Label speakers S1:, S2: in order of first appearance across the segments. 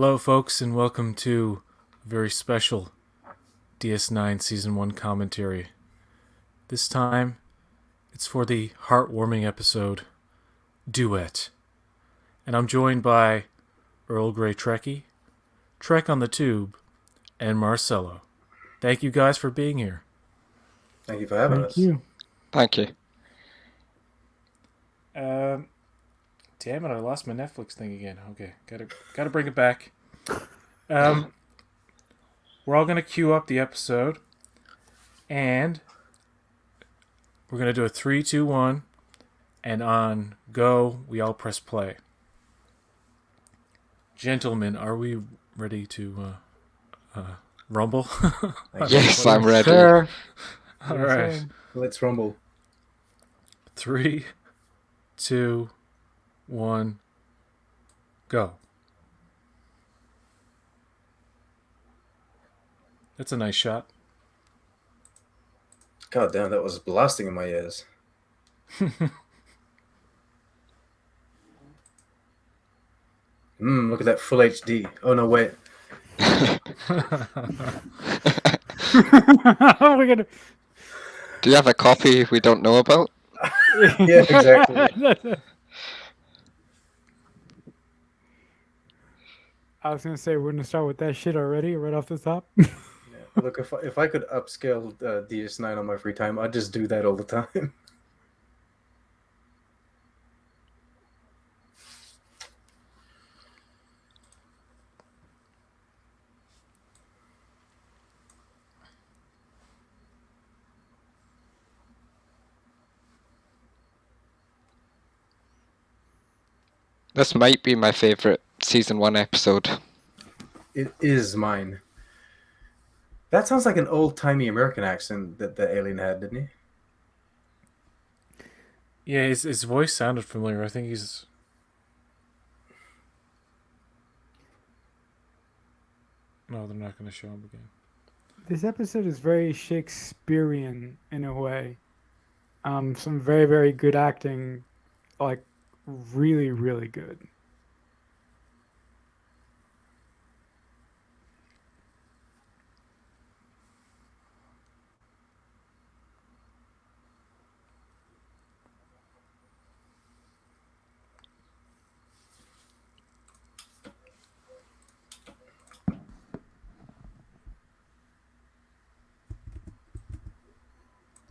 S1: Hello, folks, and welcome to a very special DS9 Season 1 commentary. This time, it's for the heartwarming episode, Duet. And I'm joined by Earl Grey Trekkie, Trek on the Tube, and Marcelo. Thank you guys for being here.
S2: Thank you for having us.
S3: Thank you.
S1: Damn it, I lost my Netflix thing again. Okay, gotta bring it back. We're all gonna queue up the episode, and we're gonna do a 3, 2, 1, and on go we all press play. Gentlemen, are we ready to rumble?
S3: Yes, I'm ready.
S2: Sure.
S1: All right,
S2: Let's rumble.
S1: 3, 2, 1, go. That's a nice shot.
S2: God damn, that was blasting in my ears. Look at that full HD. Oh no, wait.
S4: We're gonna...
S3: Do you have a copy we don't know about?
S2: Yeah, exactly.
S4: I was gonna say we're gonna start with that shit already, right off the top.
S2: Yeah. Look, if I could upscale DS9 on my free time, I'd just do that all the time.
S3: This might be my favorite season 1 episode.
S2: It is mine. That sounds like an old-timey American accent that the alien had, didn't he?
S1: Yeah, his voice sounded familiar. I think he's... No, they're not going to show him again.
S4: This episode is very Shakespearean in a way. Some very, very good acting, like really, really good.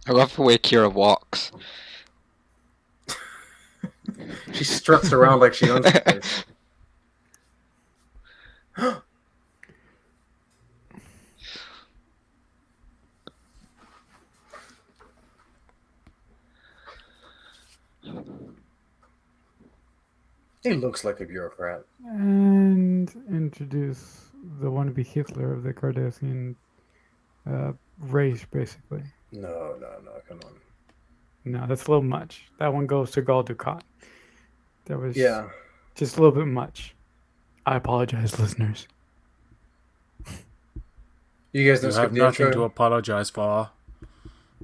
S3: I love the way Kira walks.
S2: She struts around like she owns the place. He looks like a bureaucrat.
S4: And introduce the wannabe Hitler of the Cardassian race, basically.
S2: No, come on.
S4: No, that's a little much. That one goes to Gul Dukat. That was just a little bit much. I apologize, listeners.
S2: You guys
S1: You
S2: don't
S1: have
S2: skip the
S1: nothing
S2: intro?
S1: to apologize for.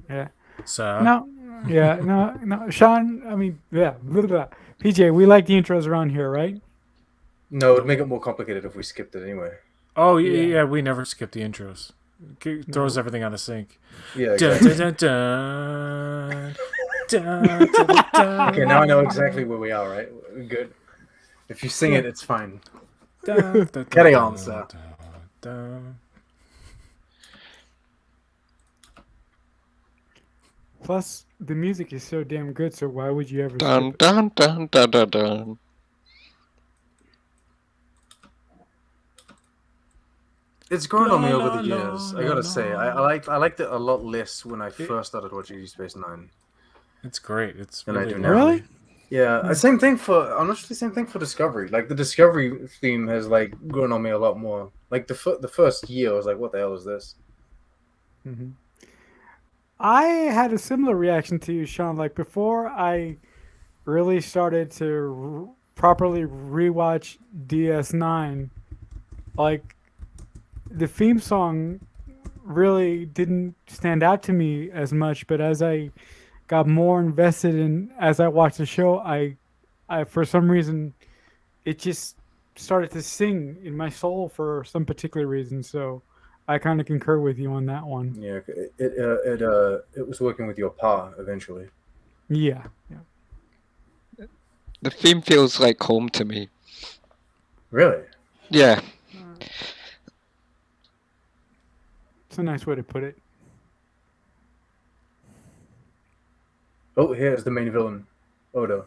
S4: Yeah.
S1: So
S4: No. Sean, I mean, yeah. Blah, blah, blah. PJ, we like the intros around here, right?
S2: No, it'd make it more complicated if we skipped it anyway.
S1: Oh, yeah, we never skip the intros. Throws everything out of sync.
S2: Yeah,
S1: Dun,
S2: exactly.
S1: dun, dun, dun, dun, dun, dun.
S2: Okay, now I know exactly where we are, right? We're good. If you sing it, it's fine.
S1: Dun, dun,
S2: Carry
S1: dun,
S2: on,
S1: dun,
S2: sir.
S1: dun, dun.
S4: Plus, the music is so damn good, so why would you ever
S3: Dun
S4: skip it?
S3: dun dun dun dun dun.
S2: It's grown on me over the
S1: La, la,
S2: years.
S1: la,
S2: I gotta
S1: la,
S2: say,
S1: la.
S2: I liked it a lot less when I first started watching Deep Space Nine.
S1: It's great. It's
S2: And I
S1: really
S2: do now.
S4: Really?
S2: Yeah, same thing for honestly, same thing for Discovery. Like the Discovery theme has like grown on me a lot more. Like the first year, I was like, "What the hell is this?"
S4: Mm-hmm. I had a similar reaction to you, Sean. Like before I really started to properly rewatch DS9, like the theme song really didn't stand out to me as much, but as I got more invested in as I watched the show, I for some reason it just started to sing in my soul for some particular reason. So I kind of concur with you on that one.
S2: Yeah, it was working with your pa eventually.
S4: Yeah.
S3: The theme feels like home to me.
S2: Really?
S3: Yeah.
S4: It's a nice way to put it.
S2: Oh, here's the main villain, Odo.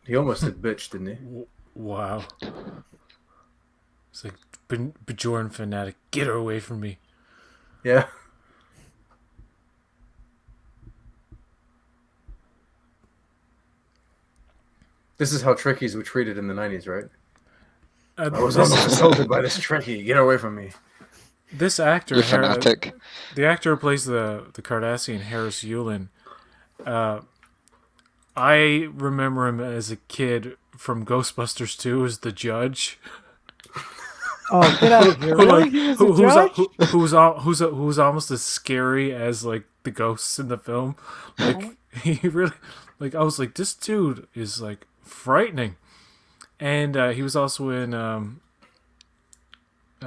S2: He almost said bitch, didn't he?
S1: Wow. It's like Bajoran fanatic. Get her away from me.
S2: Yeah. This is how Trekkies were treated in the 90s, right? I was almost assaulted by this Trekkie. Get away from me.
S1: This actor,
S3: You're fanatic.
S1: the actor who plays the Cardassian, Harris Yulin, I remember him as a kid from Ghostbusters 2 as the judge.
S4: Oh, get out of here! Really? He was a judge?
S1: Who's almost as scary as like the ghosts in the film. Like he really, like I was like, this dude is like frightening. And he was also in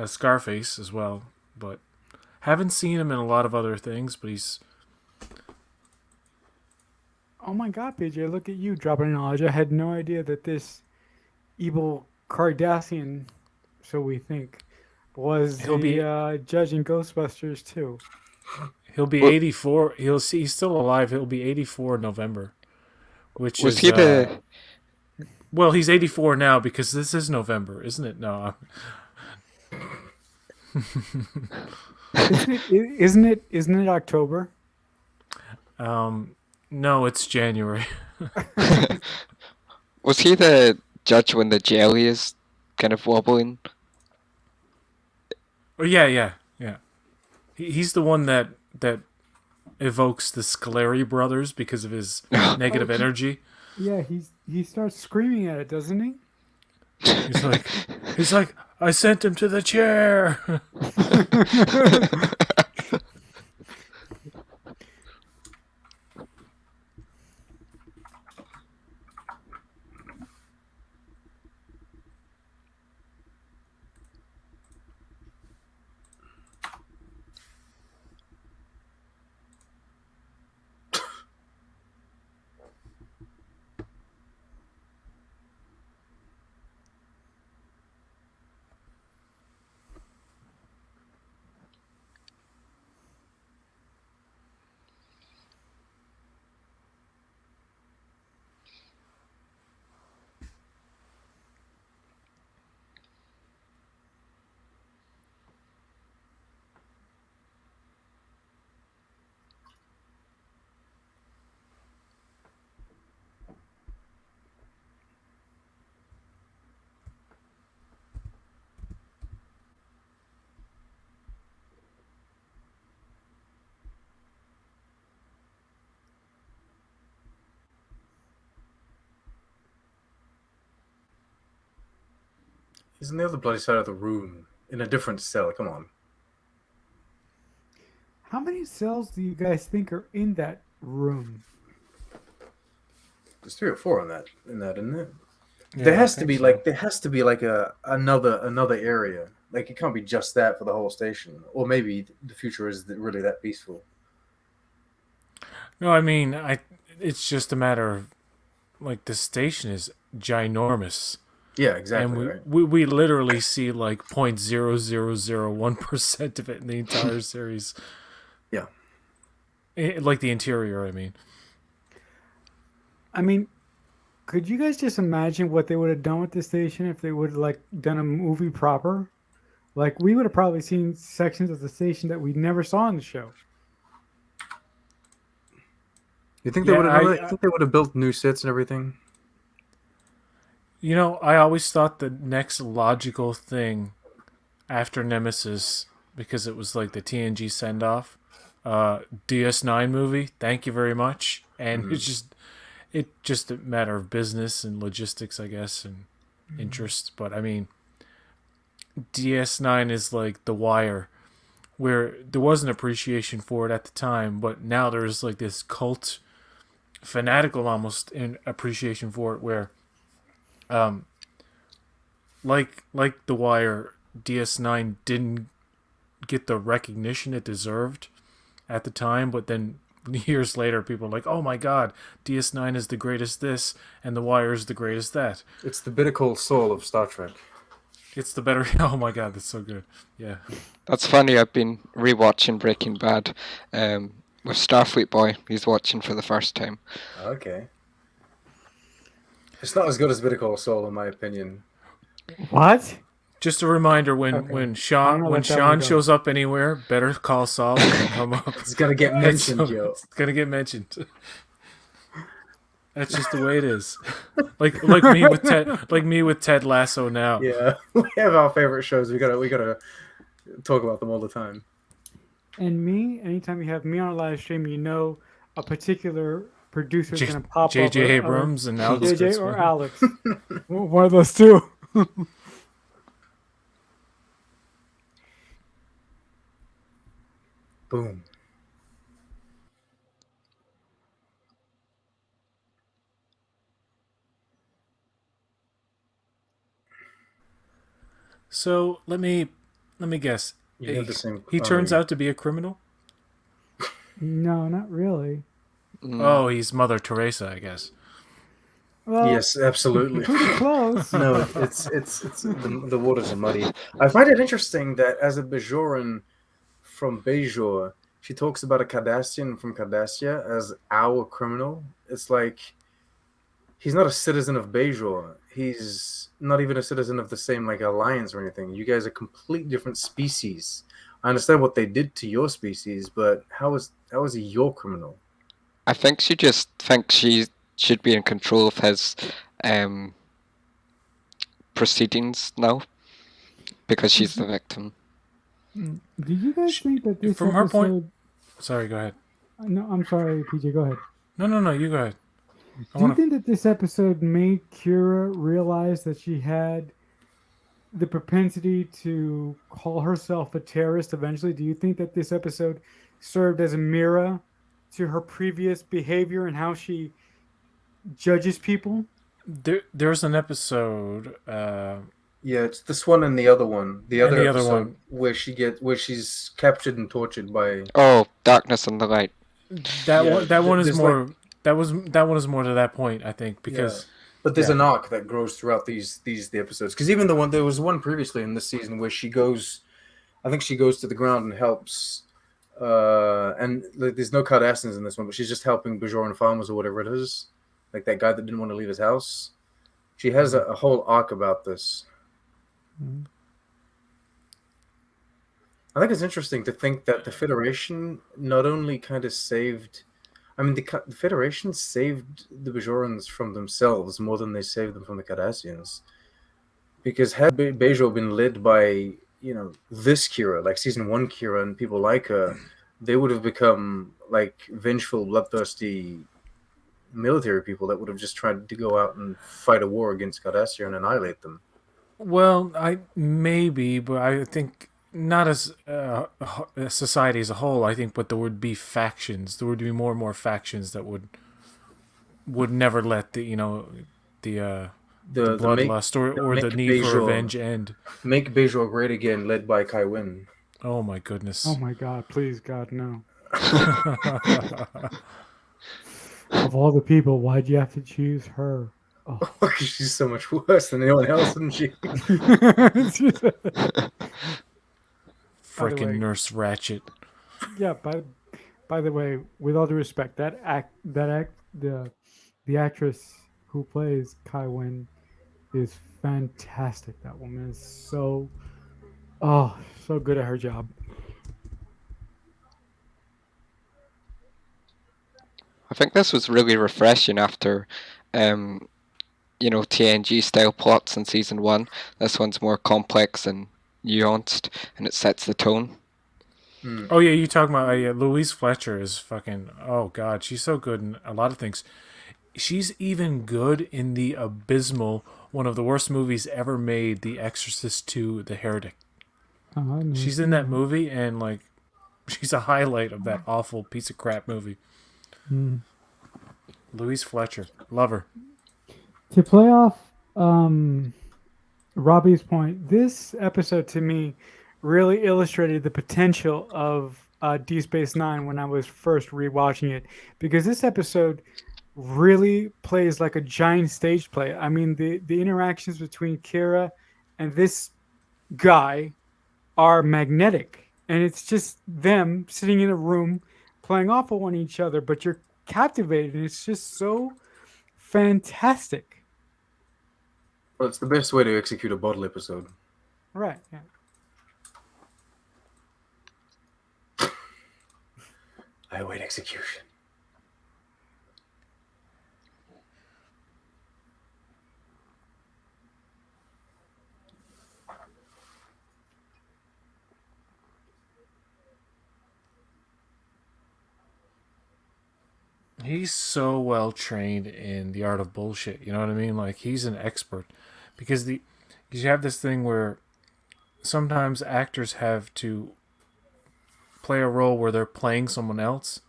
S1: Scarface as well, but haven't seen him in a lot of other things. But he's
S4: Oh my God, PJ! Look at you dropping knowledge. I had no idea that this evil Cardassian, so we think, was the judge in Ghostbusters too.
S1: He'll be 84. He's still alive. He'll be 84 in November. Which
S3: Was
S1: is,
S3: he the?
S1: well, he's 84 now because this is November, isn't it? No.
S4: Isn't it October?
S1: No, it's January.
S3: Was he the judge when the jelly is kind of wobbling?
S1: Oh, yeah. He's the one that evokes the Scolari brothers because of his negative energy.
S4: Yeah, he starts screaming at it, doesn't he?
S1: He's like, I sent him to the chair.
S2: He's on the other bloody side of the room in a different cell. Come on.
S4: How many cells do you guys think are in that room?
S2: There's 3 or 4 in that, isn't it?
S1: Yeah,
S2: there has to be like another area. Like it can't be just that for the whole station. Or maybe the future is really that peaceful.
S1: No, I mean, it's just a matter of like the station is ginormous.
S2: Yeah, exactly.
S1: And
S2: right.
S1: we literally see like 0.0001% of it in the entire series.
S2: Yeah.
S1: Like the interior, I mean.
S4: I mean, could you guys just imagine what they would have done with the station if they would have like done a movie proper? Like we would have probably seen sections of the station that we never saw in the show.
S2: You think they would have? I think they would have built new sets and everything.
S1: You know, I always thought the next logical thing after Nemesis, because it was like the TNG send off, DS9 movie. Thank you very much. And it's just it just a matter of business and logistics, I guess, and interest. But I mean, DS9 is like The Wire, where there was an appreciation for it at the time, but now there's like this cult, fanatical almost in appreciation for it, where, like The Wire, DS9 didn't get the recognition it deserved at the time, but then years later, people are like, "Oh my God, DS9 is the greatest this, and The Wire is the greatest that."
S2: It's the Better Call Saul of Star Trek.
S1: It's the better. Oh my God, that's so good. Yeah.
S3: That's funny. I've been rewatching Breaking Bad with Starfleet Boy. He's watching for the first time.
S2: Okay. It's not as good as Better Call Saul, in my opinion.
S4: What?
S1: Just a reminder: when
S4: Okay.
S1: when
S4: I'm
S1: Sean
S4: gonna
S1: when
S4: let that one
S1: Sean
S4: go.
S1: shows up anywhere, better call Saul and come up.
S2: It's gonna get mentioned, yo.
S1: It's gonna get mentioned. That's just the way it is. Like me with Ted Lasso now.
S2: Yeah, we have our favorite shows. We gotta talk about them all the time.
S4: And me, anytime you have me on a live stream, you know a particular producer's
S1: J-
S4: gonna pop up.
S1: J.J. Abrams and Alex
S4: JJ or
S1: Kurtzman.
S4: Alex. One of those two.
S2: Boom.
S1: So let me guess.
S2: You have the same.
S1: He turns out to be a criminal.
S4: No, not really.
S1: Oh, he's Mother Teresa, I guess.
S4: Well,
S2: Yes, absolutely.
S4: pretty close.
S2: No, it's the waters are muddy. I find it interesting that as a Bajoran from Bajor, she talks about a Cardassian from Cardassia as our criminal. It's like he's not a citizen of Bajor. He's not even a citizen of the same like alliance or anything. You guys are complete different species. I understand what they did to your species, but how is he your criminal?
S3: I think she just thinks she should be in control of his proceedings now because she's the victim.
S4: Do you guys think that this
S1: From
S4: episode...
S1: her point- Sorry, go ahead.
S4: No, I'm sorry, PJ, go ahead.
S1: No, you go ahead.
S4: Do you think that this episode made Kira realize that she had the propensity to call herself a terrorist eventually? Do you think that this episode served as a mirror to her previous behavior and how she judges people?
S1: There's an episode.
S2: Yeah, it's this one and the other one. The
S1: And
S2: other
S1: the other
S2: episode
S1: one.
S2: where she's captured and tortured by.
S3: Oh, Darkness and the Light.
S1: That
S2: Yeah,
S1: one. That one is
S2: there's
S1: more. That one is more to that point, I think, because
S2: But there's
S1: Yeah.
S2: an arc that grows throughout the episodes. Because even there was one previously in this season where she goes, I think she goes to the ground and helps. And like, there's no Cardassians in this one, but she's just helping Bajoran farmers or whatever it is, like that guy that didn't want to leave his house. She has a whole arc about this.
S4: Mhm.
S2: I think it's interesting to think that the Federation not only kind of saved. I mean, the Federation saved the Bajorans from themselves more than they saved them from the Cardassians. Because had Bajor been led by, this Kira, like season 1 Kira and people like her, they would have become like vengeful, bloodthirsty military people that would have just tried to go out and fight a war against Cardassia and annihilate them.
S1: well, but I think not as a society as a whole. I think, but there would be factions. There would be more and more factions that would never let the bloodlust or the need for revenge end.
S2: Make Bajor great again, led by Kai Wynn.
S1: Oh my goodness.
S4: Oh my God, please, God, no. Of all the people, why'd you have to choose her? Oh.
S2: She's so much worse than anyone else, isn't she?
S1: Frickin'
S4: way-
S1: Nurse Ratchet.
S4: Yeah, by the way, with all due respect, the actress who plays Kai Wynn is fantastic. That woman is so good at her job.
S3: I think this was really refreshing after, TNG style plots in season 1. This one's more complex and nuanced, and it sets the tone.
S1: Oh yeah, you talking about Louise Fletcher is fucking. Oh God, she's so good in a lot of things. she's even good in the abysmal, one of the worst movies ever made, The Exorcist 2: The Heretic.
S4: Oh, I never
S1: She's
S4: seen
S1: in that movie, and like, she's a highlight of that awful piece of crap movie.
S4: Mm.
S1: Louise Fletcher, love her.
S4: To play off Robbie's point, this episode to me really illustrated the potential of D Space Nine when I was first rewatching it, because this episode really plays like a giant stage play. I mean, the interactions between Kira and this guy are magnetic, and it's just them sitting in a room playing off of one each other, but you're captivated, and it's just so fantastic.
S2: Well, it's the best way to execute a bottle episode.
S4: Right. Yeah.
S2: I await execution.
S1: He's so well trained in the art of bullshit. You know what I mean? Like, he's an expert, because you have this thing where sometimes actors have to play a role where they're playing someone else,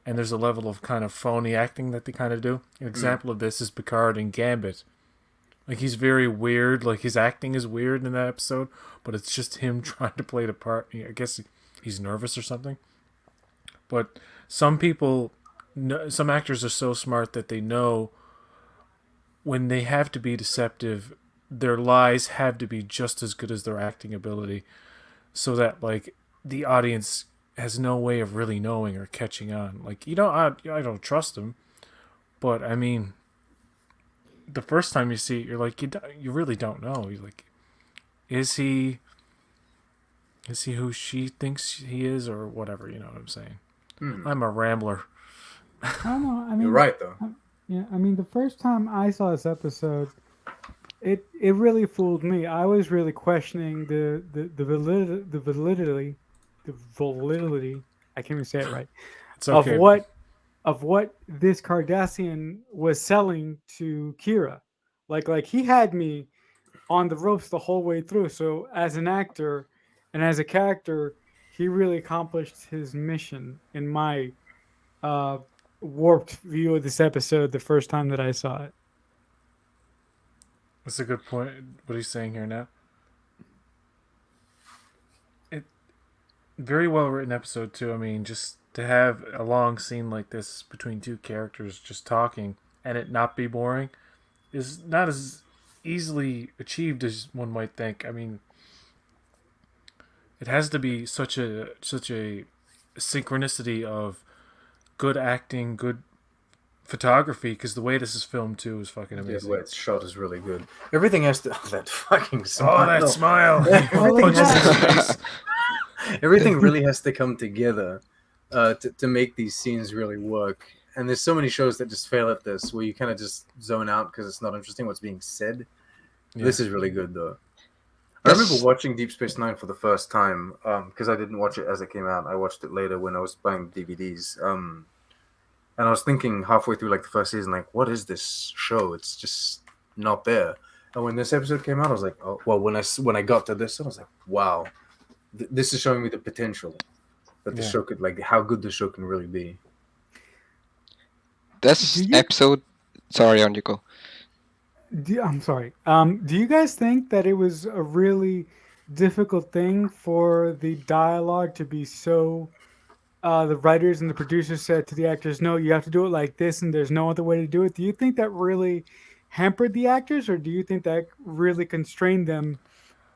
S1: and there's a level of kind of phony acting that they kind of do. An example of this is Picard in Gambit. Like, he's very weird. Like, his acting is weird in that episode, but it's just him trying to play the part. I guess he's nervous or something. But some people, some actors are so smart that they know when they have to be deceptive, their lies have to be just as good as their acting ability, so that, like, the audience has no way of really knowing or catching on. Like, I don't trust him, but I mean, the first time you see it, you're like, you really don't know. You're like, is he who she thinks he is, or whatever? You know what I'm saying? I'm a rambler.
S4: I don't know. I mean,
S2: You're right, though.
S4: Yeah, I mean, the first time I saw this episode, it really fooled me. I was really questioning the validity. I can't even say it right.
S1: It's okay.
S4: Of what this Cardassian was selling to Kira. Like he had me on the ropes the whole way through. So as an actor and as a character, he really accomplished his mission in my warped view of this episode the first time that I saw it.
S1: That's a good point. What he's saying here now. Very well written episode too. I mean, just to have a long scene like this between two characters just talking and it not be boring is not as easily achieved as one might think. I mean, it has to be such a synchronicity of good acting, good photography, because the way this is filmed too is fucking amazing.
S2: Yeah, the way it's shot is really good. Everything has to. Oh, that fucking smile.
S1: Oh, that smile!
S2: Everything, everything really has to come together to make these scenes really work. And there's so many shows that just fail at this, where you kind of just zone out because it's not interesting what's being said. Yeah. This is really good, though. I remember watching Deep Space Nine for the first time because I didn't watch it as it came out. I watched it later when I was buying DVDs. And I was thinking halfway through, like, the first season, like, what is this show? It's just not there. And when this episode came out, I was like, oh, well, when I got to this, I was like, wow, this is showing me the potential that the show could, like, how good the show can really be.
S3: This episode, sorry, on you go.
S4: I'm sorry. Do you guys think that it was a really difficult thing for the dialogue to be so? The writers and the producers said to the actors, "No, you have to do it like this, and there's no other way to do it." Do you think that really hampered the actors, or do you think that really constrained them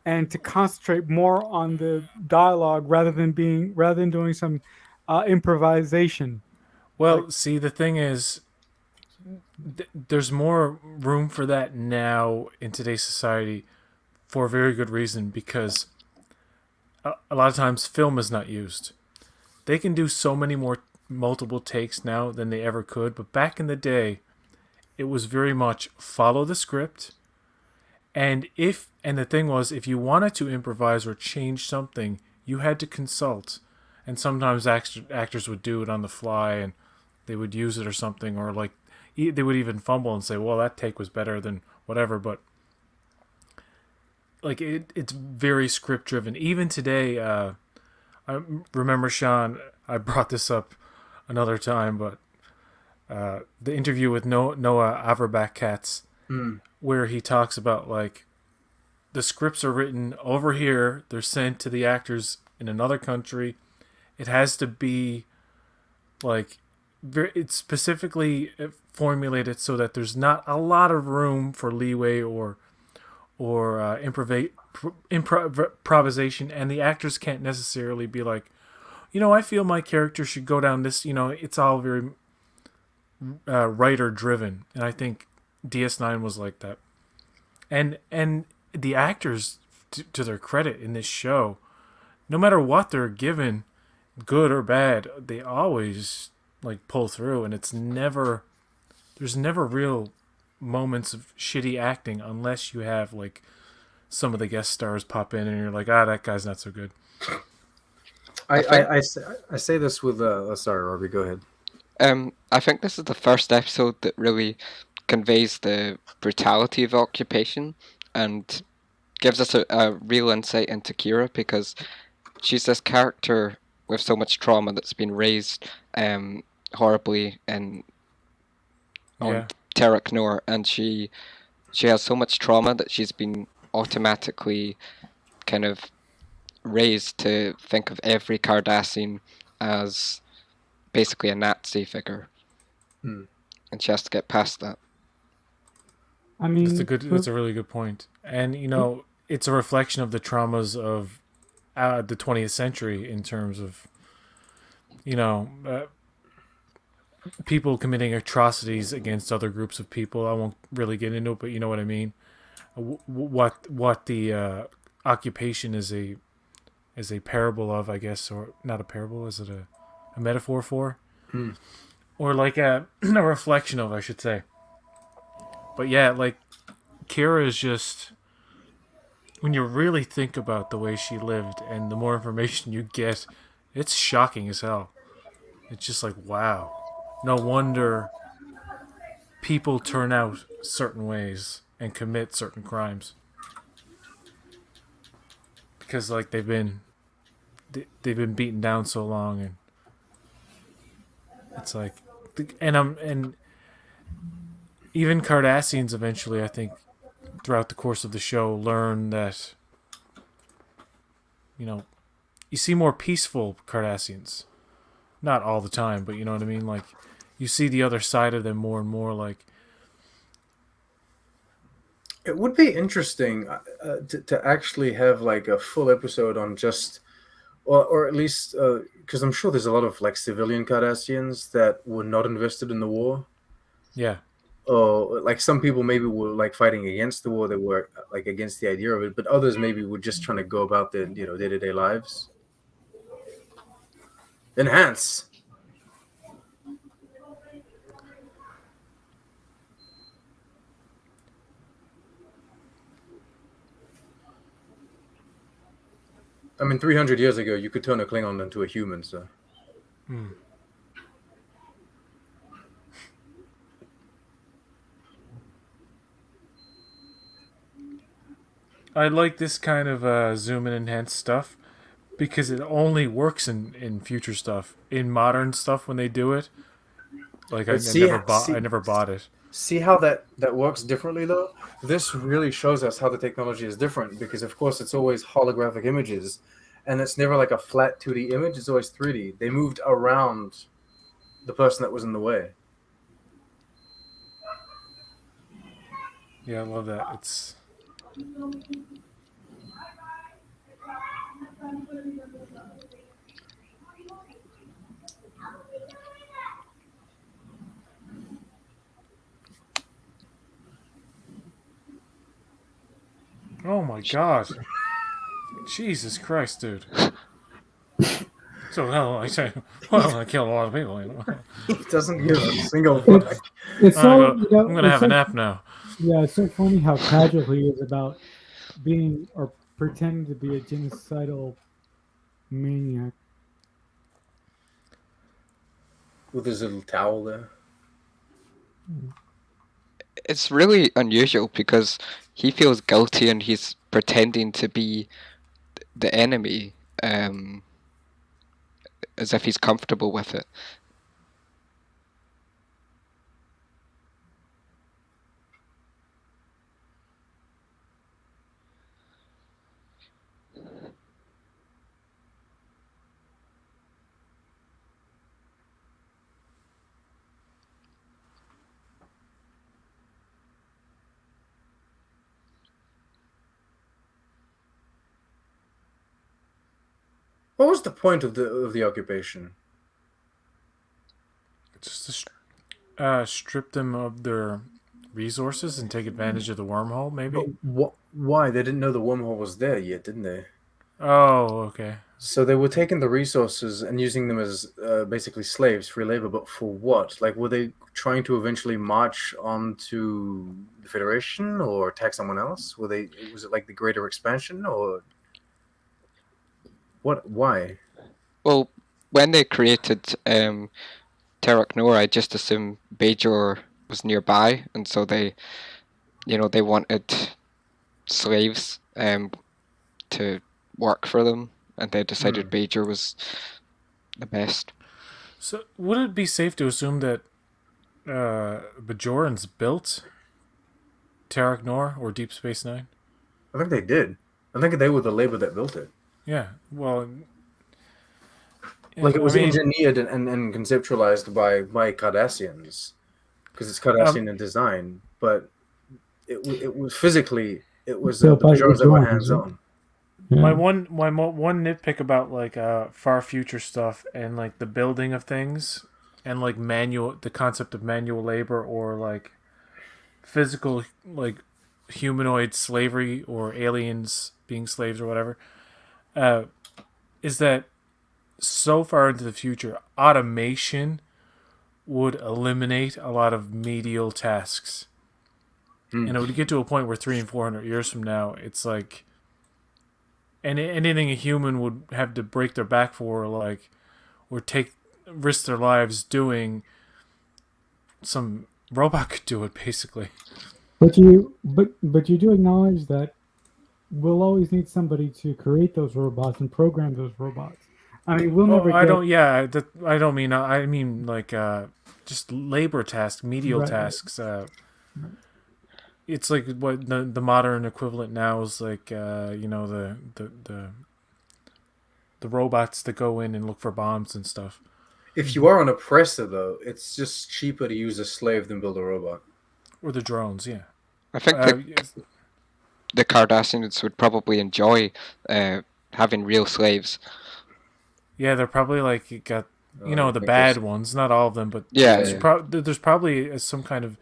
S4: and to concentrate more on the dialogue rather than doing some improvisation?
S1: Well, see, the thing is, there's more room for that now in today's society for a very good reason, because a lot of times film is not used. They can do so many more multiple takes now than they ever could, but back in the day, it was very much follow the script, and the thing was, if you wanted to improvise or change something, you had to consult, and sometimes actors would do it on the fly, and they would use it or something, or like they would even fumble and say, "Well, that take was better than whatever." But like it's very script driven. Even today, I remember Sean. I brought this up another time, but the interview with Noah Averbach-Katz, where he talks about like the scripts are written over here, they're sent to the actors in another country. It has to be like it's specifically formulated so that there's not a lot of room for leeway or improvisation, and the actors can't necessarily be like, I feel my character should go down this. It's all very writer driven, and I think DS9 was like that. And the actors, to their credit in this show, no matter what they're given, good or bad, they always like pull through, and there's never real moments of shitty acting unless you have like some of the guest stars pop in and you're like, that guy's not so good.
S2: I say this with sorry, Robbie, go ahead.
S3: I think this is the first episode that really conveys the brutality of occupation and gives us a real insight into Kira, because she's this character with so much trauma that's been raised horribly on Terok Nor, and she has so much trauma that she's been automatically kind of raised to think of every Cardassian as basically a Nazi figure, and she has to get past that.
S4: I mean,
S1: that's a really good point, and it's a reflection of the traumas of the 20th century in terms of people committing atrocities against other groups of people. I won't really get into it, but you know what I mean. What the occupation is a parable of, I guess, or not a parable? Is it a metaphor for, or like a reflection of, I should say. But yeah, like Kira is just, when you really think about the way she lived and the more information you get, it's shocking as hell. It's just like, wow. No wonder people turn out certain ways and commit certain crimes. Because like they've been beaten down so long, and it's like, and even Cardassians eventually, I think, throughout the course of the show, learn that you see more peaceful Cardassians. Not all the time, but you know what I mean? Like, you see the other side of them more and more. Like,
S2: it would be interesting to actually have like a full episode on just, or at least, because I'm sure there's a lot of like civilian Cardassians that were not invested in the war.
S1: Yeah.
S2: Or like some people maybe were like fighting against the war, they were like against the idea of it, but others maybe were just trying to go about their day-to-day lives. Enhance. I mean, 300 years ago, you could turn a Klingon into a human, so.
S1: I like this kind of zoom and enhance stuff because it only works in future stuff. In modern stuff, when they do it, like I never bought it.
S2: See how that works differently though? This really shows us how the technology is different, because of course it's always holographic images, and it's never like a flat 2D image, it's always 3D. They moved around the person that was in the way.
S1: Yeah, I love that. It's oh my god. Jesus Christ, dude. So I say, well, I killed a lot of people.
S2: He doesn't give a single fuck.
S4: It's so,
S1: I'm gonna have a nap now.
S4: Yeah, it's so funny how casual he is about being or pretending to be a genocidal maniac.
S2: With his little towel there.
S3: It's really unusual because he feels guilty and he's pretending to be the enemy, as if he's comfortable with it.
S2: What was the point of the occupation?
S1: Just to strip them of their resources and take advantage of the wormhole, maybe?
S2: But why? They didn't know the wormhole was there yet, didn't they?
S1: Oh, okay.
S2: So they were taking the resources and using them as basically slaves, free labor, but for what? Like, were they trying to eventually march onto the Federation or attack someone else? Was it like the greater expansion or what? Why?
S3: Well, when they created Terok Nor, I just assumed Bajor was nearby, and so they wanted slaves to work for them, and they decided Bajor was the best.
S1: So, would it be safe to assume that Bajorans built Tarak Nor or Deep Space Nine?
S2: I think they did. I think they were the labor that built it.
S1: Yeah, well,
S2: Like it was engineered and conceptualized by Cardassians, because it's Cardassian in design, but it was physically the Bajorans that were hands on.
S1: Yeah. My one nitpick about like far future stuff and like the building of things and like the concept of manual labor or like physical like humanoid slavery or aliens being slaves or whatever, is that so far into the future, automation would eliminate a lot of medial tasks. And it would get to a point where 300 and 400 years from now, it's like, and anything a human would have to break their back for, like, or risk their lives doing, some robot could do it, basically.
S4: But you do acknowledge that we'll always need somebody to create those robots and program those robots. I mean, we'll never.
S1: I don't. Yeah, I don't mean. I mean like just labor tasks, medial tasks. It's like what the modern equivalent now is like. The robots that go in and look for bombs and stuff.
S2: If you are an oppressor, though, it's just cheaper to use a slave than build a robot.
S1: Or the drones, yeah.
S3: I think the Cardassians would probably enjoy having real slaves.
S1: Yeah, they're probably like the bad ones, not all of them, but
S2: yeah,
S1: there's probably some kind of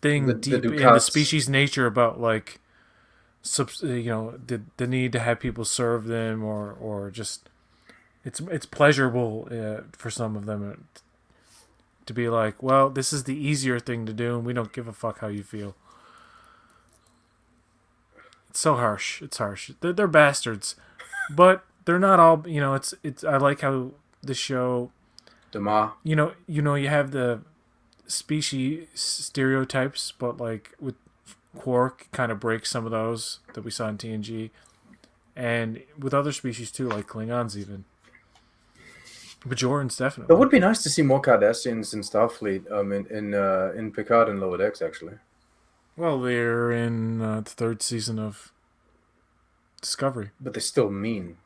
S1: thing deep in the species nature about like, the need to have people serve them or just it's pleasurable for some of them to be like, well, this is the easier thing to do, and we don't give a fuck how you feel. It's so harsh. It's harsh. They're bastards, but they're not all. It's. I like how the show.
S2: Dema.
S1: You have the species stereotypes, but like with Quark, kind of breaks some of those that we saw in TNG, and with other species too, like Klingons even. Bajorans definitely.
S2: It would be nice to see more Cardassians in Starfleet, in Picard and Lower Decks, actually.
S1: Well, they're in the third season of Discovery.
S2: But they're still mean.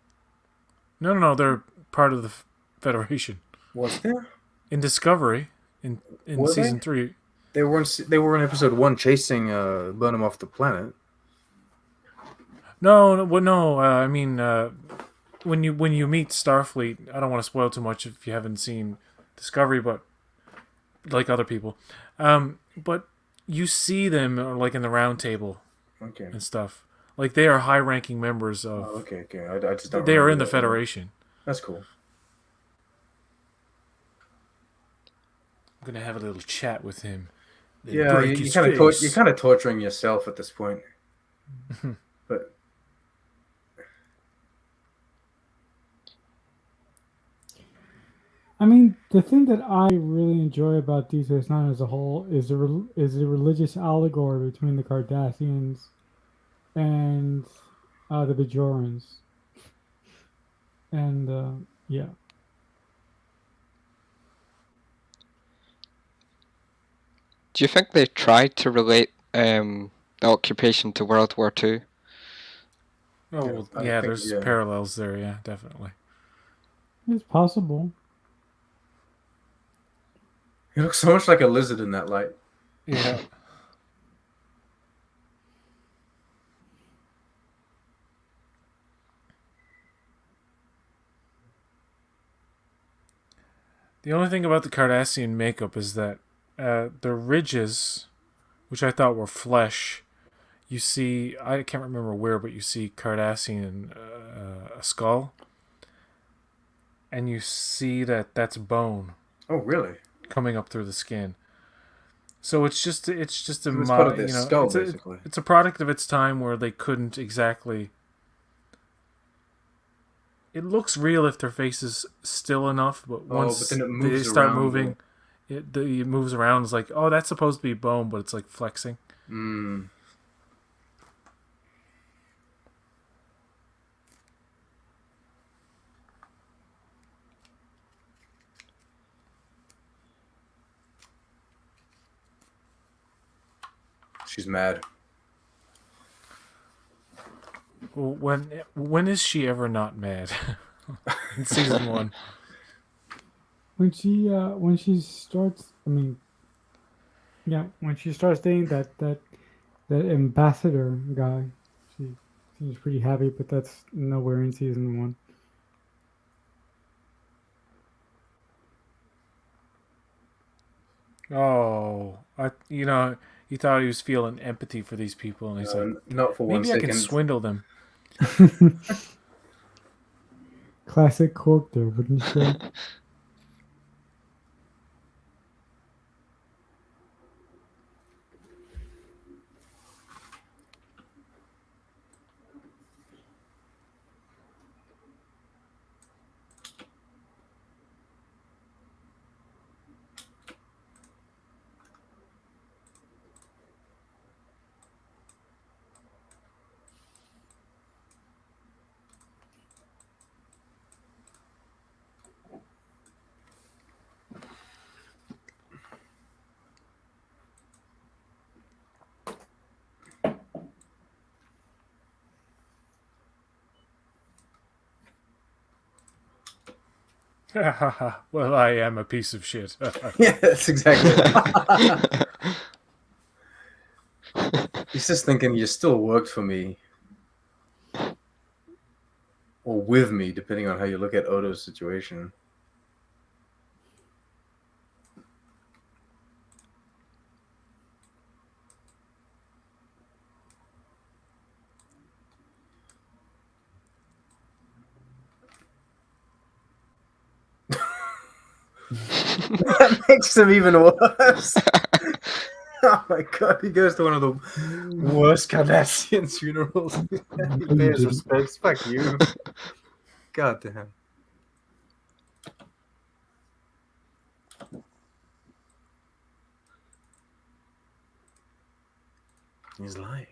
S1: No, they're part of the Federation.
S2: Was there?
S1: In Discovery, in season 3.
S2: They were in episode 1 chasing Burnham off the planet.
S1: No. I mean, when you meet Starfleet, I don't want to spoil too much if you haven't seen Discovery, but like other people, but you see them like in the round table, and stuff. Like they are high-ranking members of.
S2: Oh, okay. I just don't.
S1: They are in the Federation.
S2: That's cool.
S1: I'm gonna have a little chat with him.
S2: Yeah, you're kind of torturing yourself at this point. But
S4: I mean, the thing that I really enjoy about DS9 as a whole is the religious allegory between the Cardassians and the Bajorans, and yeah.
S3: Do you think they tried to relate the occupation to World War II?
S1: Oh,
S2: Yeah,
S1: well,
S2: I
S1: yeah,
S2: think,
S1: there's
S2: yeah.
S1: parallels there. Yeah, definitely.
S4: It's possible.
S2: He looks so much like a lizard in that light.
S1: Yeah. The only thing about the Cardassian makeup is that the ridges, which I thought were flesh, you see, I can't remember where, but you see Cardassian a skull, and you see that that's bone
S2: Oh, really?
S1: coming up through the skin. So it's just a
S2: So it's part of their skull, basically.
S1: it's a product of its time where they couldn't exactly. It looks real if their face is still enough, but once
S2: but then it
S1: they
S2: moves
S1: start
S2: around.
S1: moving, it moves around. It's like, oh, that's supposed to be bone, but it's like flexing.
S2: Mm. She's mad.
S1: When is she ever not mad? In season 1.
S4: When she starts, I mean, yeah, when she starts dating that ambassador guy, she seems pretty happy, but that's nowhere in season 1.
S1: Oh, you thought he was feeling empathy for these people, and he's like,
S2: Not for 1
S1: maybe I
S2: second.
S1: can swindle them.
S4: Classic Cork there, wouldn't you say?
S1: Well, I am a piece of shit.
S2: Yeah, that's exactly it. He's just thinking you still worked for me. Or with me, depending on how you look at Odo's situation. That makes him even worse. Oh my god, he goes to one of the worst Cardassians funerals. He pays respects. Fuck you. God damn. He's lying.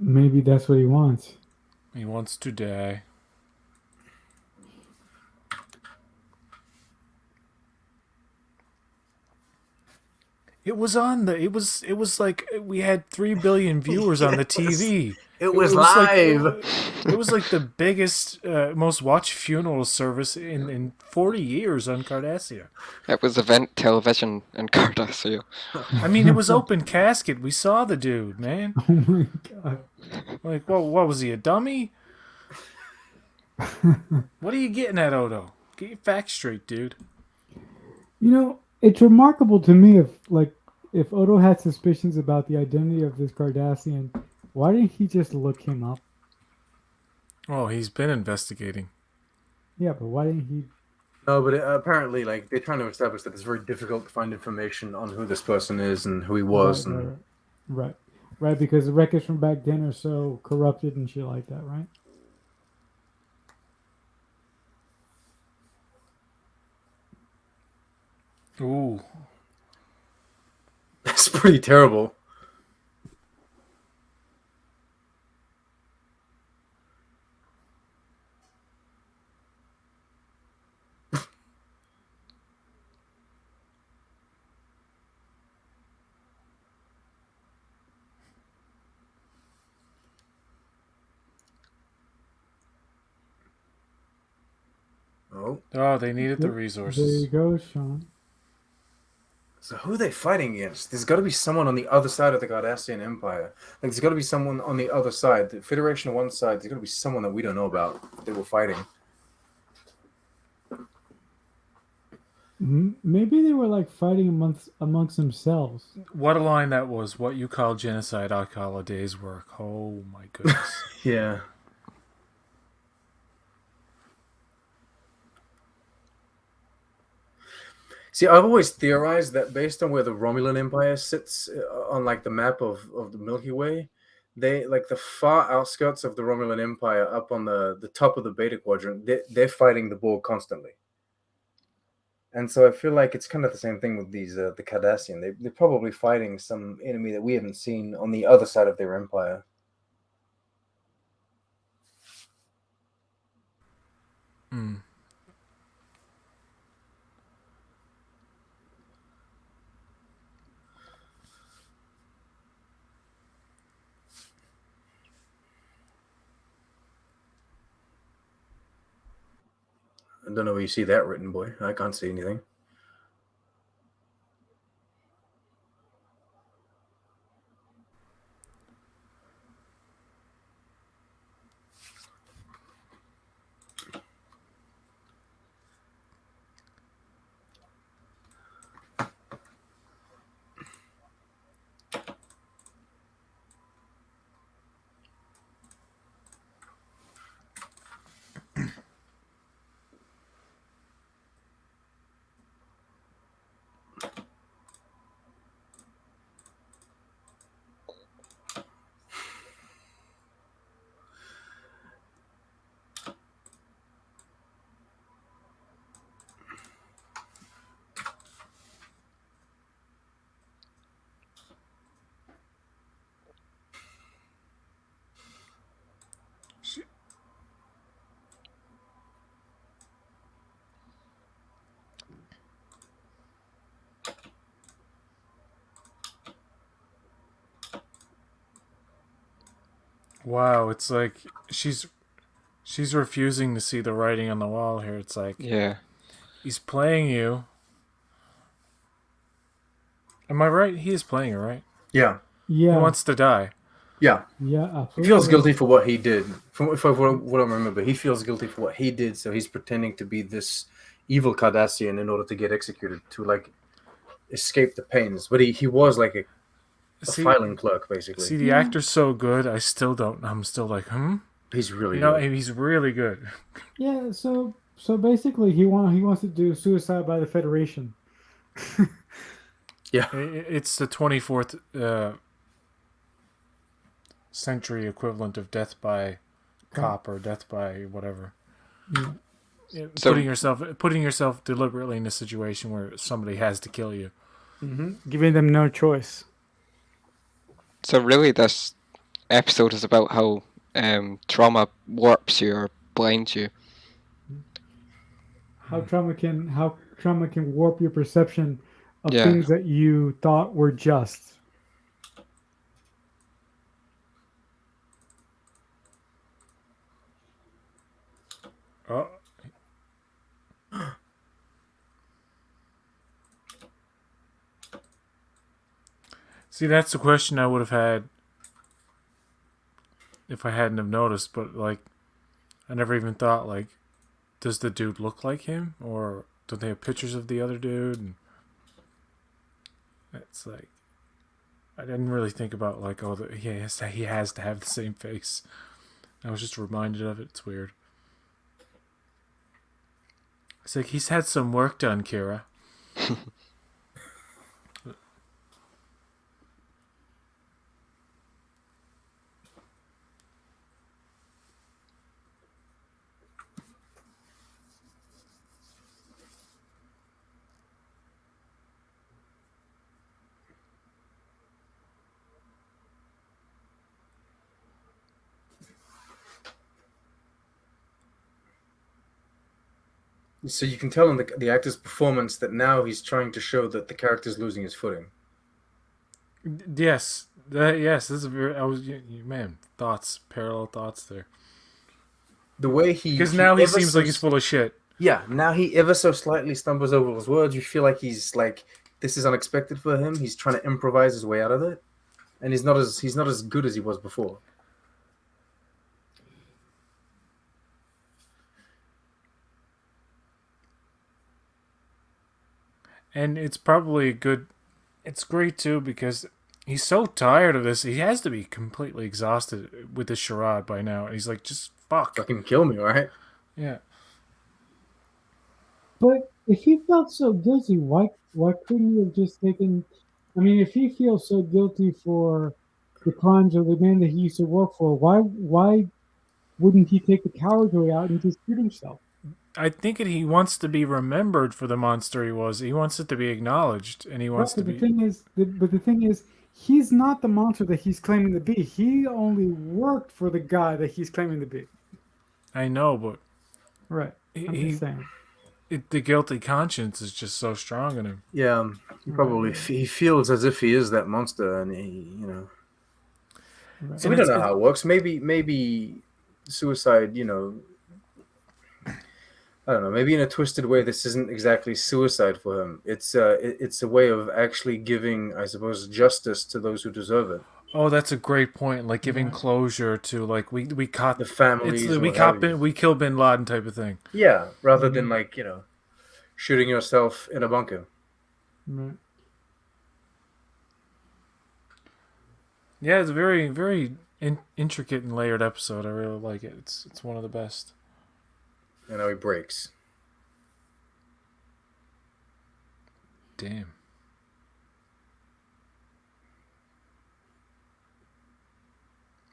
S4: Maybe that's what he wants.
S1: He wants to die. It was on the. It was like we had 3 billion viewers on the TV.
S2: It was live.
S1: It was like the biggest, most watched funeral service in 40 years on Cardassia.
S3: It was event television in Cardassia.
S1: I mean, it was open casket. We saw the dude, man.
S4: Oh my god.
S1: Like, what was he, a dummy? What are you getting at, Odo? Get your facts straight, dude.
S4: You know, it's remarkable to me if Odo had suspicions about the identity of this Cardassian, why didn't he just look him up?
S1: Oh, he's been investigating.
S4: Yeah, but why didn't he?
S2: No, but apparently, like they're trying to establish that it's very difficult to find information on who this person is and who he was,
S4: Right,
S2: and
S4: right, right, right. Because the records from back then are so corrupted and shit like that, right?
S1: Ooh.
S2: it's pretty terrible. Oh,
S1: Oh, they needed the
S4: There you
S1: resources.
S4: go, Sean.
S2: so who are they fighting against? There's got to be someone on the other side of the Cardassian Empire. Like, there's got to be someone on the other side. The Federation on one side. There's got to be someone that we don't know about that they were fighting.
S4: Maybe they were like fighting amongst themselves.
S1: What a line that was. What you call genocide, I call a day's work. Oh my goodness.
S2: Yeah. See, I've always theorized that based on where the Romulan Empire sits on like the map of the Milky Way, they like the far outskirts of the Romulan Empire up on the top of the Beta Quadrant. They're fighting the Borg constantly, and so I feel like it's kind of the same thing with these the Cardassian. They're probably fighting some enemy that we haven't seen on the other side of their empire.
S1: Hmm.
S2: I don't know where you see that written, boy. I can't see anything.
S1: Wow, it's like she's refusing to see the writing on the wall here. It's like
S3: Yeah.
S1: he's playing you. Am I right? He is playing her, right?
S2: Yeah,
S1: He
S4: Yeah,
S1: wants to die.
S2: yeah.
S4: yeah,
S2: He feels
S4: absolutely.
S2: guilty for what he did. From what I remember, he feels guilty for what he did, so he's pretending to be this evil Cardassian in order to get executed, to like escape the pains. But he was like a
S1: See,
S2: filing clerk, basically.
S1: the
S4: Yeah.
S1: actor's so good. I'm still like,
S2: He's really
S1: You know,
S2: good.
S1: he's really good.
S4: Yeah, so basically he wants to do suicide by the Federation.
S2: Yeah,
S1: It's the 24th century equivalent of death by cop or death by whatever.
S4: Yeah.
S3: So-
S1: Putting yourself deliberately in a situation where somebody has to kill you.
S4: Giving them no choice.
S3: So really, this episode is about how trauma warps you or blinds you.
S4: How trauma can warp your perception of
S3: Yeah.
S4: things that you thought were just.
S1: Oh. See, that's the question I would have had if I hadn't have noticed, but like I never even thought like does the dude look like him or do they have pictures of the other dude? And it's like I didn't really think about like he has to have the same face. I was just reminded of it. It's weird. It's like he's had some work done, Kira.
S2: So you can tell in the actor's performance that now he's trying to show that the character's losing his footing.
S1: Yes, yes. This is very. Man, parallel thoughts there.
S2: The way he
S1: Because now he
S2: ever
S1: seems
S2: so
S1: like he's full of shit.
S2: Yeah, now he ever so slightly stumbles over his words. You feel like he's like, this is unexpected for him. He's trying to improvise his way out of it, and he's not as good as he was before.
S1: And it's probably good. It's great too because he's so tired of this. He has to be completely exhausted with this charade by now. And he's like, just fuck.
S2: Fucking kill me, right?
S1: Yeah.
S5: But if he felt so guilty, why couldn't he have just taken? I mean, if he feels so guilty for the crimes of the man that he used to work for, why wouldn't he take the coward's way out and just shoot himself?
S1: I think he wants to be remembered for the monster he was. He wants it to be acknowledged, and he wants
S5: But
S1: to
S5: the
S1: be.
S5: thing is, he's not the monster that he's claiming to be. He only worked for the guy that he's claiming to be.
S1: I know, but
S5: Right. I'm just saying.
S1: the guilty conscience is just so strong in him.
S2: Yeah, he feels as if he is that monster, and
S5: Right.
S2: So we don't know how it works. Maybe suicide, I don't know. Maybe in a twisted way, this isn't exactly suicide for him. It's a way of actually giving, I suppose, justice to those who deserve it.
S1: Oh, that's a great point. Like giving closure to like we caught
S2: The families.
S1: we killed Bin Laden type of thing.
S2: Yeah, rather than shooting yourself in a bunker.
S5: Right.
S1: Yeah, it's a very very intricate and layered episode. I really like it. It's one of the best.
S2: And now he breaks.
S1: Damn.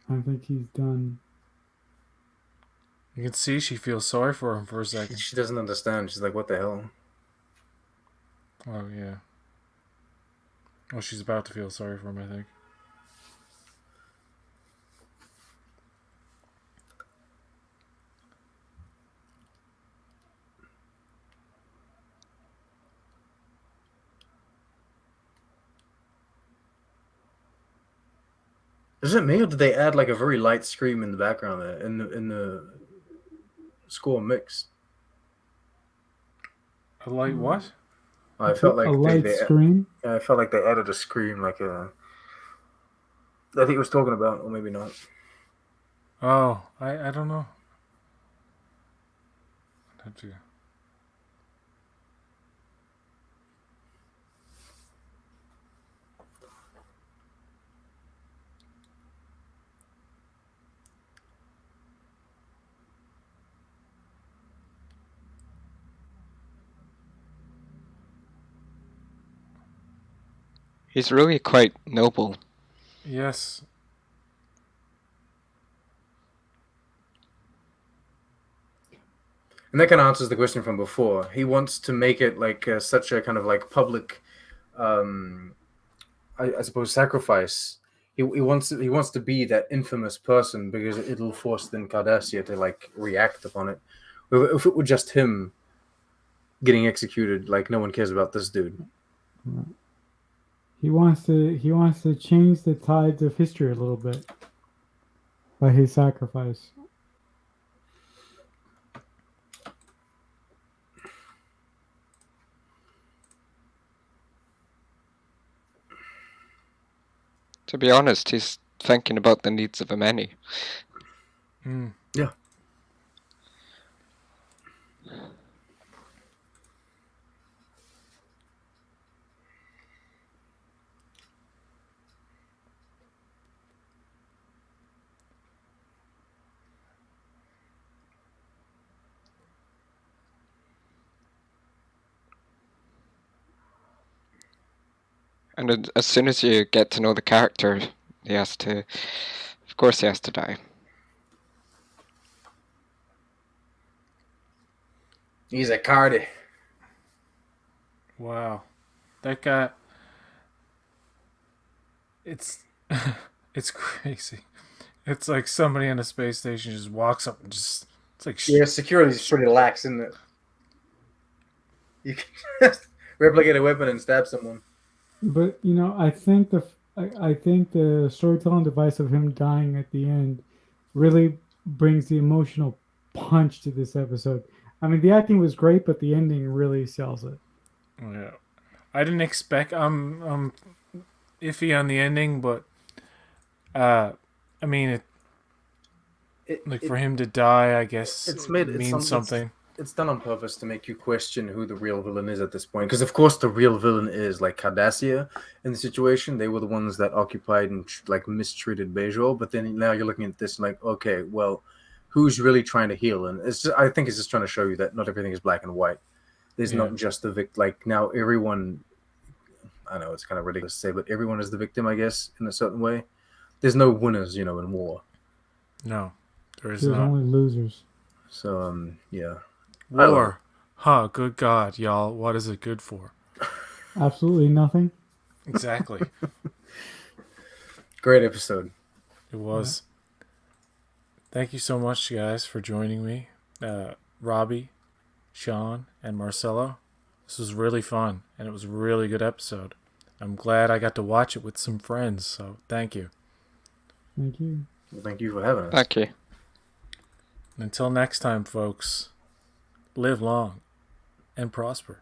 S5: I think he's done.
S1: You can see she feels sorry for him for a second.
S2: She doesn't understand. She's like, "What the hell?"
S1: Oh yeah. Well, she's about to feel sorry for him, I think.
S2: Is it me, or did they add like a very light scream in the background there in the score mix?
S1: A light what?
S2: I felt like
S5: a light scream.
S2: I felt like they added a scream, like a. I think it was talking about, or maybe not.
S1: Oh, I don't know. I'd have to.
S3: He's really quite noble.
S1: Yes.
S2: And that kind of answers the question from before. He wants to make it like such a kind of like public, I suppose, sacrifice. He wants to be that infamous person because it'll force then Cardassia to like react upon it. If it were just him getting executed, like no one cares about this dude.
S5: Right. He wants to change the tides of history a little bit by his sacrifice.
S3: To be honest, he's thinking about the needs of the many.
S2: Yeah.
S3: And as soon as you get to know the character, of course he has to die.
S2: He's a Cardi.
S1: Wow. That guy. It's it's crazy. It's like somebody on a space station just walks up and just. It's like.
S2: Yeah, security's pretty lax, isn't it? You can just replicate a weapon and stab someone.
S5: But I think the storytelling device of him dying at the end really brings the emotional punch to this episode. I mean, the acting was great, but the ending really sells it.
S1: Yeah. I didn't expect. I'm iffy on the ending, but I mean, for him to die, I guess
S2: It's
S1: means something.
S2: It's done on purpose to make you question who the real villain is at this point. Because of course the real villain is like Cardassia in the situation. They were the ones that occupied and like mistreated Bejor. But then now you're looking at this and like, okay, well, who's really trying to heal? And I think it's just trying to show you that not everything is black and white. There's not just the victim. Like now everyone, I know it's kind of ridiculous to say, but everyone is the victim, I guess, in a certain way. There's no winners, in war.
S1: No, there's
S5: There's
S1: not.
S5: only losers.
S2: So yeah.
S1: War. Huh, good God, y'all. What is it good for?
S5: Absolutely nothing.
S1: Exactly.
S2: Great episode.
S1: It was. Thank you so much, guys, for joining me. Robbie, Sean, and Marcelo. This was really fun, and it was a really good episode. I'm glad I got to watch it with some friends, so thank you.
S5: Thank you.
S2: Well, thank you for having us.
S3: Thank you.
S1: Until next time, folks, live long and prosper.